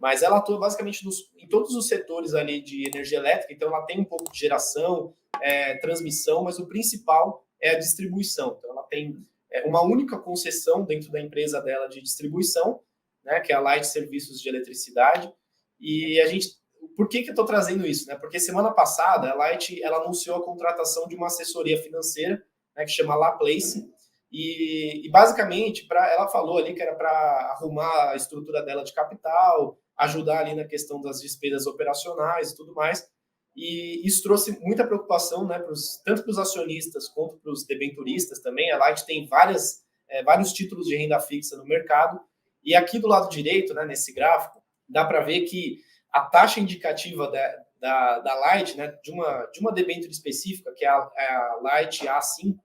mas ela atua basicamente em todos os setores ali de energia elétrica, então ela tem um pouco de geração, transmissão, mas o principal é a distribuição. Então ela tem uma única concessão dentro da empresa dela de distribuição, né, que é a Light Serviços de Eletricidade, e a gente... Por que eu estou trazendo isso? Né? Porque semana passada a Light ela anunciou a contratação de uma assessoria financeira, né, que chama Laplace, e basicamente ela falou ali que era para arrumar a estrutura dela de capital, ajudar ali na questão das despesas operacionais e tudo mais, e isso trouxe muita preocupação, né, tanto para os acionistas quanto para os debenturistas também. A Light tem vários títulos de renda fixa no mercado, e aqui do lado direito, né, nesse gráfico, dá para ver que a taxa indicativa da Light, né, de uma debênture específica, que é a Light A5,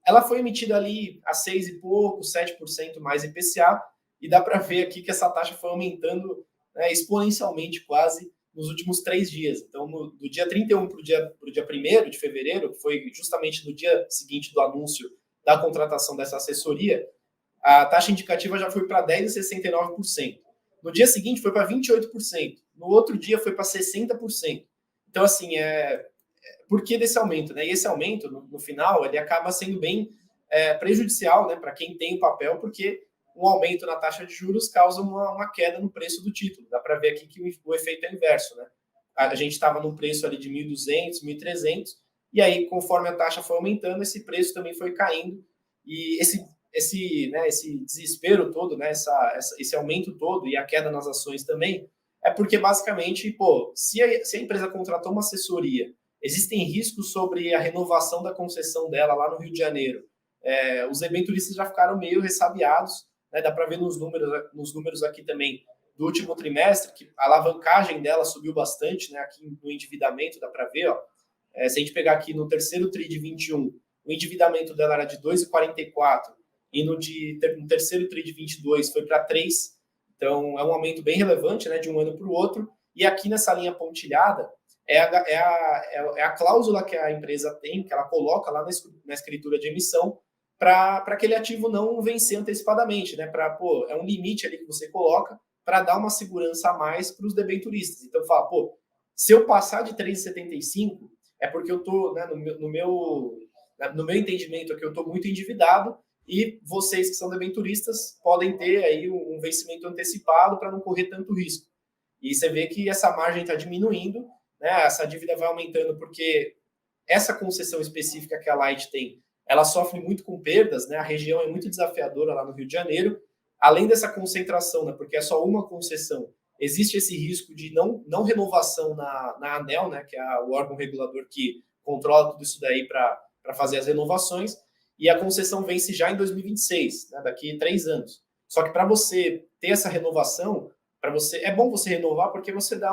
ela foi emitida ali a 6 e pouco, 7% mais IPCA, e dá para ver aqui que essa taxa foi aumentando, né, exponencialmente quase nos últimos 3 dias. Então, do dia 31 para o dia 1º de fevereiro, que foi justamente no dia seguinte do anúncio da contratação dessa assessoria, a taxa indicativa já foi para 10,69%. No dia seguinte foi para 28%. No outro dia foi para 60%. Então, assim, por que desse aumento? Né? E esse aumento, no final, ele acaba sendo bem prejudicial, né, para quem tem o papel, porque um aumento na taxa de juros causa uma queda no preço do título. Dá para ver aqui que o efeito é inverso. Né? A gente estava num preço ali de 1.200, 1.300, e aí, conforme a taxa foi aumentando, esse preço também foi caindo, e esse desespero todo, né, esse aumento todo e a queda nas ações também, é porque basicamente, se a empresa contratou uma assessoria, existem riscos sobre a renovação da concessão dela lá no Rio de Janeiro. Os debenturistas já ficaram meio ressabiados, né, dá para ver nos números aqui também do último trimestre, que a alavancagem dela subiu bastante, né, aqui no endividamento, dá para ver, se a gente pegar aqui no terceiro TRI de 21, o endividamento dela era de 2,44, e no terceiro TRI de 22 foi para 3, então é um aumento bem relevante, né, de um ano para o outro. E aqui nessa linha pontilhada é a cláusula que a empresa tem, que ela coloca lá na escritura de emissão, para aquele ativo não vencer antecipadamente, né? É um limite ali que você coloca para dar uma segurança a mais para os debenturistas. Então fala, se eu passar de 3,75, é porque eu estou, né, no meu entendimento aqui, eu estou muito endividado, e vocês que são debenturistas podem ter aí um vencimento antecipado para não correr tanto risco. E você vê que essa margem está diminuindo, né? Essa dívida vai aumentando porque essa concessão específica que a Light tem, ela sofre muito com perdas, né? A região é muito desafiadora lá no Rio de Janeiro. Além dessa concentração, né, porque é só uma concessão, existe esse risco de não renovação na ANEEL, né, que é o órgão regulador que controla tudo isso daí para fazer as renovações, e a concessão vence já em 2026, né, daqui a 3 anos. Só que para você ter essa renovação, é bom você renovar porque você dá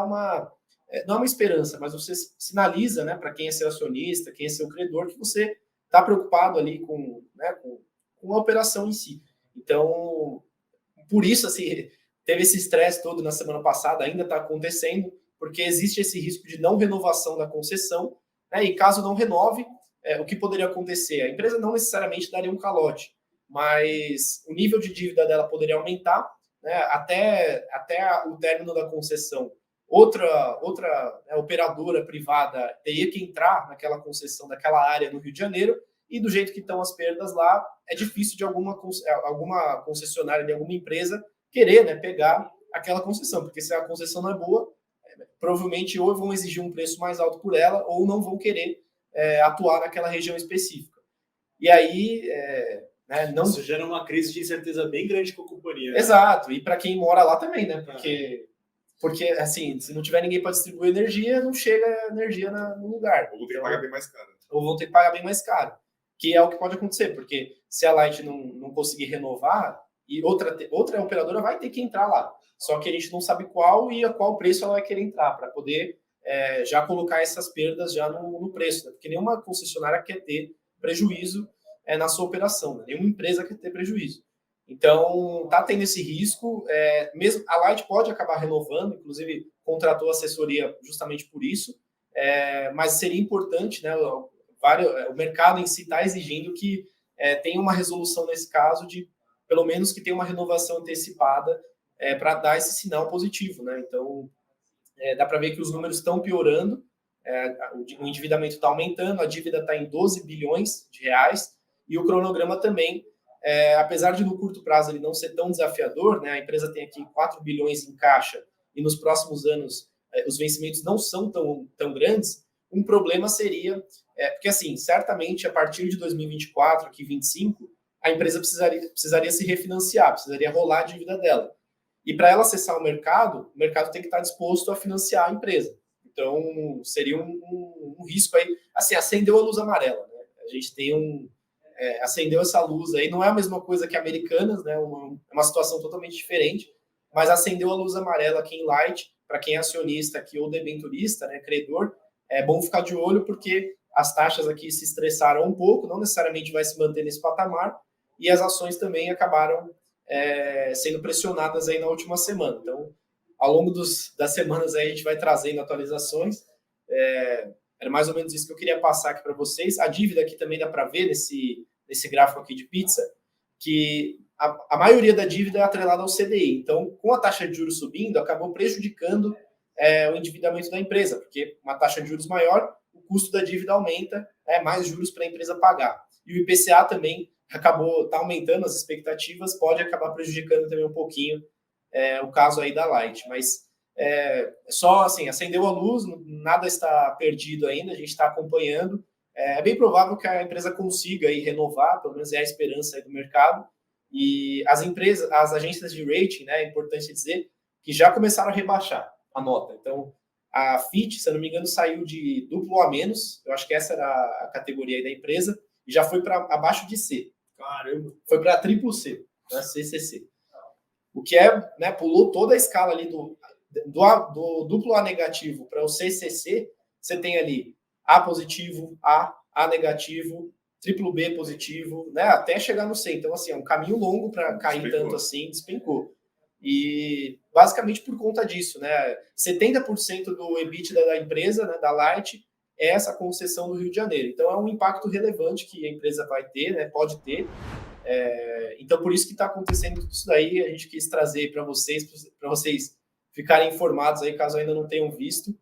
não é uma esperança, mas você sinaliza, né, para quem é seu acionista, quem é seu credor, que você está preocupado ali com a operação em si. Então, por isso, assim, teve esse estresse todo na semana passada, ainda está acontecendo, porque existe esse risco de não renovação da concessão, né, e caso não renove, o que poderia acontecer? A empresa não necessariamente daria um calote, mas o nível de dívida dela poderia aumentar, né, até o término da concessão. Outra operadora privada teria que entrar naquela concessão daquela área no Rio de Janeiro, e do jeito que estão as perdas lá, é difícil de alguma concessionária, de alguma empresa, querer, né, pegar aquela concessão, porque se a concessão não é boa, provavelmente ou vão exigir um preço mais alto por ela, ou não vão querer atuar naquela região específica. E aí... Isso gera uma crise de incerteza bem grande com a companhia. Né? Exato, e para quem mora lá também, né? Porque, assim, se não tiver ninguém para distribuir energia, não chega energia no lugar. Ou vão ter que pagar bem mais caro. Ou vão ter que pagar bem mais caro. Que é o que pode acontecer, porque se a Light não conseguir renovar, e outra operadora vai ter que entrar lá. Só que a gente não sabe qual e a qual preço ela vai querer entrar, para poder já colocar essas perdas já no preço. Né? Porque nenhuma concessionária quer ter prejuízo na sua operação, né? Nenhuma empresa quer ter prejuízo. Então, está tendo esse risco. Mesmo a Light pode acabar renovando, inclusive contratou assessoria justamente por isso, mas seria importante, né? O mercado em si está exigindo que tenha uma resolução nesse caso, de pelo menos que tenha uma renovação antecipada para dar esse sinal positivo, né? Então, dá para ver que os números estão piorando, o endividamento está aumentando, a dívida está em 12 bilhões de reais, e o cronograma também, apesar de no curto prazo ele não ser tão desafiador, né? A empresa tem aqui 4 bilhões em caixa, e nos próximos anos os vencimentos não são tão grandes. Um problema seria, porque assim, certamente a partir de 2024, aqui 2025, a empresa precisaria se refinanciar, precisaria rolar a dívida dela. E para ela acessar o mercado tem que estar disposto a financiar a empresa. Então, seria um risco aí. Assim, acendeu a luz amarela, né? A gente tem acendeu essa luz aí. Não é a mesma coisa que Americanas, né? Uma situação totalmente diferente, mas acendeu a luz amarela aqui em Light, para quem é acionista aqui ou debenturista, né, credor. É bom ficar de olho, porque as taxas aqui se estressaram um pouco, não necessariamente vai se manter nesse patamar, e as ações também acabaram sendo pressionadas aí na última semana. Então, ao longo das semanas aí, a gente vai trazendo atualizações. Era mais ou menos isso que eu queria passar aqui para vocês. A dívida aqui também dá para ver nesse gráfico aqui de pizza, que a maioria da dívida é atrelada ao CDI. Então, com a taxa de juros subindo, acabou prejudicando o endividamento da empresa, porque uma taxa de juros maior, o custo da dívida aumenta, mais juros para a empresa pagar. E o IPCA também está aumentando as expectativas, pode acabar prejudicando também um pouquinho o caso aí da Light. Mas só assim, acendeu a luz, nada está perdido ainda, a gente está acompanhando. É bem provável que a empresa consiga aí renovar, pelo menos é a esperança aí do mercado. E as agências de rating, né, é importante dizer, que já começaram a rebaixar a nota. Então, a Fitch, se eu não me engano, saiu de duplo A-, eu acho que essa era a categoria aí da empresa, e já foi para abaixo de C. Caramba! Foi para triplo C, né, CCC. O que né, pulou toda a escala ali do duplo A negativo para o CCC, você tem ali A positivo, A negativo, triplo B positivo, né, até chegar no C. Então, assim, é um caminho longo para cair tanto assim, despencou. E basicamente por conta disso, né, 70% do EBITDA da empresa, né, da Light, é essa concessão do Rio de Janeiro. Então, é um impacto relevante que a empresa vai ter, né, pode ter. Então, por isso que está acontecendo tudo isso daí, a gente quis trazer para vocês ficarem informados aí, caso ainda não tenham visto.